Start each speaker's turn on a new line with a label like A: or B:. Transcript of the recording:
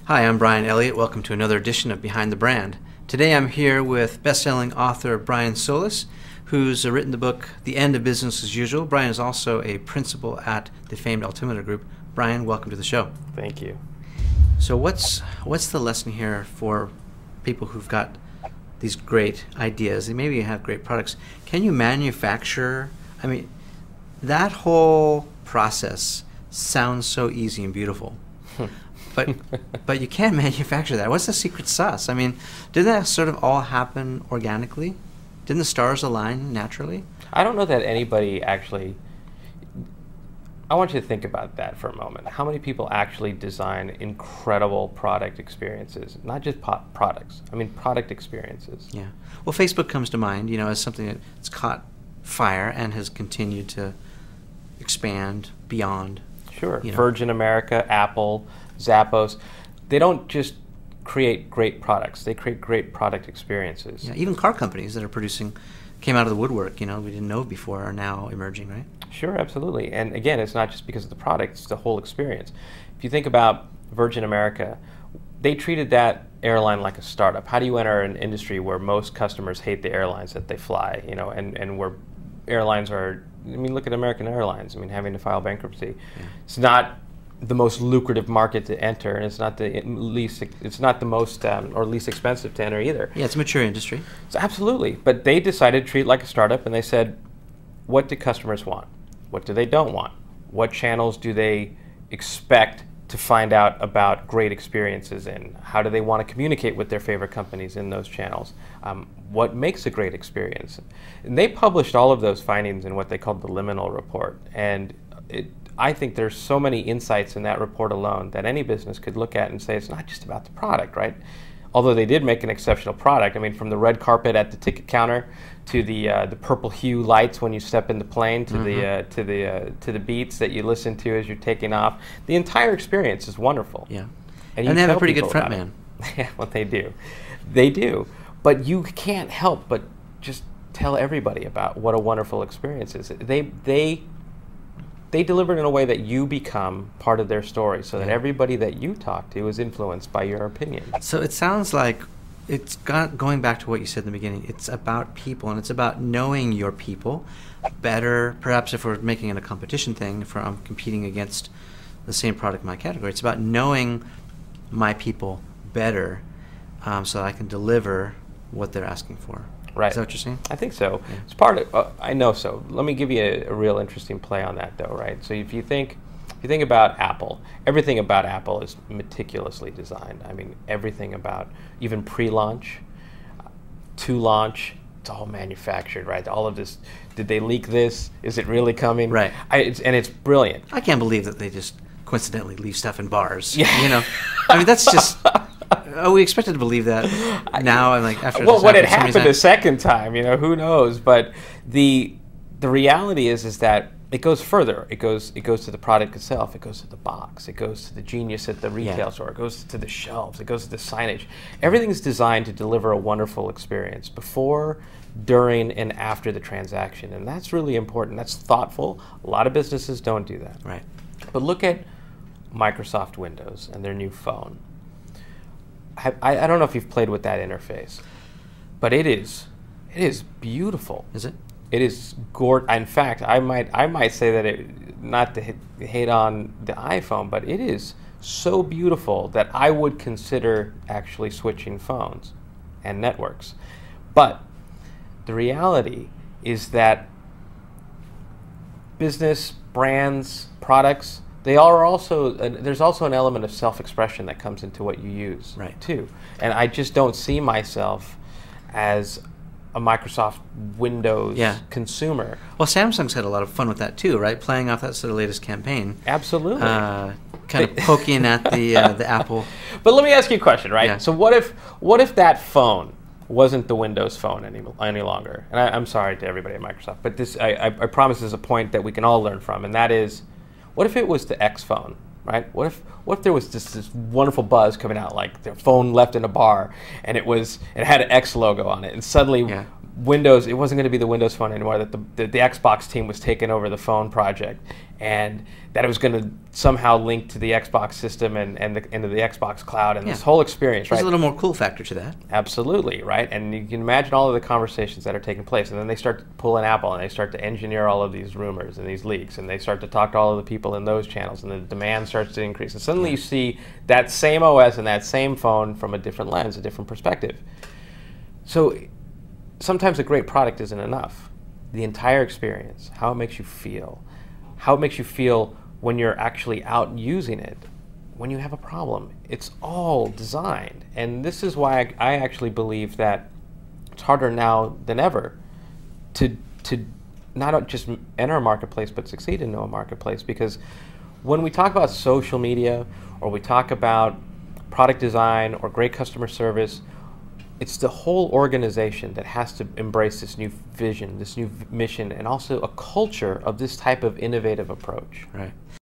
A: Hi, I'm Brian Elliott. Welcome to another edition of Behind the Brand. Today I'm here with best-selling author Brian Solis, who's written the book The End of Business as Usual. Brian is also a principal at the famed Altimeter Group. Brian, welcome to the show.
B: Thank you.
A: So what's the lesson here for people who've got these great ideas and maybe you have great products? Can you manufacture? I mean, that whole process sounds so easy and beautiful. But you can't manufacture that. What's the secret sauce? I mean, didn't that sort of all happen organically? Didn't the stars align naturally?
B: I don't know that anybody actually... I want you to think about that for a moment. How many people actually design incredible product experiences? Not just products. I mean, product experiences.
A: Yeah. Well, Facebook comes to mind, as something that's caught fire and has continued to expand beyond.
B: Sure. Virgin America, Apple, Zappos, they don't just create great products, they create great product experiences.
A: Yeah, even car companies that are came out of the woodwork, we didn't know before, are now emerging, right?
B: Sure, absolutely. And again, it's not just because of the product, it's the whole experience. If you think about Virgin America, they treated that airline like a startup. How do you enter an industry where most customers hate the airlines that they fly, and where airlines are, look at American Airlines, having to file bankruptcy. Yeah. It's not the most lucrative market to enter, and it's not the most or least expensive to enter either.
A: Yeah, it's a mature industry.
B: So absolutely, but they decided to treat it like a startup, and they said, what do customers want? What do they don't want? What channels do they expect to find out about great experiences in? How do they want to communicate with their favorite companies in those channels? What makes a great experience? And they published all of those findings in what they called the Liminal Report, and I think there's so many insights in that report alone that any business could look at and say it's not just about the product, right? Although they did make an exceptional product. From the red carpet at the ticket counter to the purple hue lights when you step in the plane to the beats that you listen to as you're taking off. The entire experience is wonderful.
A: Yeah, and they have a pretty good front man.
B: Yeah, well, they do. They do. But you can't help but just tell everybody about what a wonderful experience is. They deliver it in a way that you become part of their story, so that everybody that you talk to is influenced by your opinion.
A: So it sounds like going back to what you said in the beginning, it's about people, and it's about knowing your people better. Perhaps if we're making it a competition thing, if I'm competing against the same product in my category, it's about knowing my people better so that I can deliver what they're asking for.
B: Right.
A: Is that what you're saying?
B: I think so.
A: Yeah.
B: It's part of. I know so. Let me give you a real interesting play on that, though. Right. So if you think about Apple, everything about Apple is meticulously designed. Everything about even pre-launch, to launch, it's all manufactured. Right. All of this. Did they leak this? Is it really coming?
A: Right.
B: And it's brilliant.
A: I can't believe that they just coincidentally leave stuff in bars. Yeah. That's just. Oh, we expected to believe that now, and after.
B: Well, when it happened a second time, who knows? But the reality is that it goes further. It goes to the product itself. It goes to the box. It goes to the genius at the retail store. It goes to the shelves. It goes to the signage. Everything's designed to deliver a wonderful experience before, during, and after the transaction, and that's really important. That's thoughtful. A lot of businesses don't do that.
A: Right.
B: But look at Microsoft Windows and their new phone. I don't know if you've played with that interface, but it is beautiful.
A: Is it?
B: It is gorgeous. In fact, I might say that not to hate on the iPhone, but it is so beautiful that I would consider actually switching phones and networks. But the reality is that business, brands, products, there's also an element of self-expression that comes into what you use,
A: right,
B: too. And I just don't see myself as a Microsoft Windows consumer.
A: Well, Samsung's had a lot of fun with that too, right? Playing off that's their latest campaign.
B: Absolutely.
A: Kind of poking at the Apple.
B: But let me ask you a question, right?
A: Yeah.
B: So what if that phone wasn't the Windows Phone any longer? And I'm sorry to everybody at Microsoft, but this I promise is a point that we can all learn from, and that is, what if it was the X phone, right? What if there was this wonderful buzz coming out, like the phone left in a bar, and it had an X logo on it, and suddenly Windows, it wasn't going to be the Windows Phone anymore, that the Xbox team was taking over the phone project, and that it was going to somehow link to the Xbox system and into the Xbox cloud, and this whole experience,
A: There's
B: right?
A: a little more cool factor to that.
B: Absolutely, right? And you can imagine all of the conversations that are taking place, and then they start to pull in Apple, and they start to engineer all of these rumors and these leaks, and they start to talk to all of the people in those channels, and the demand starts to increase. And suddenly you see that same OS and that same phone from a different lens, a different perspective. So sometimes a great product isn't enough. The entire experience, how it makes you feel, when you're actually out using it, when you have a problem, it's all designed. And this is why I actually believe that it's harder now than ever to not just enter a marketplace, but succeed in a marketplace. Because when we talk about social media, or we talk about product design or great customer service, it's the whole organization that has to embrace this new vision, this new mission, and also a culture of this type of innovative approach.
A: Right.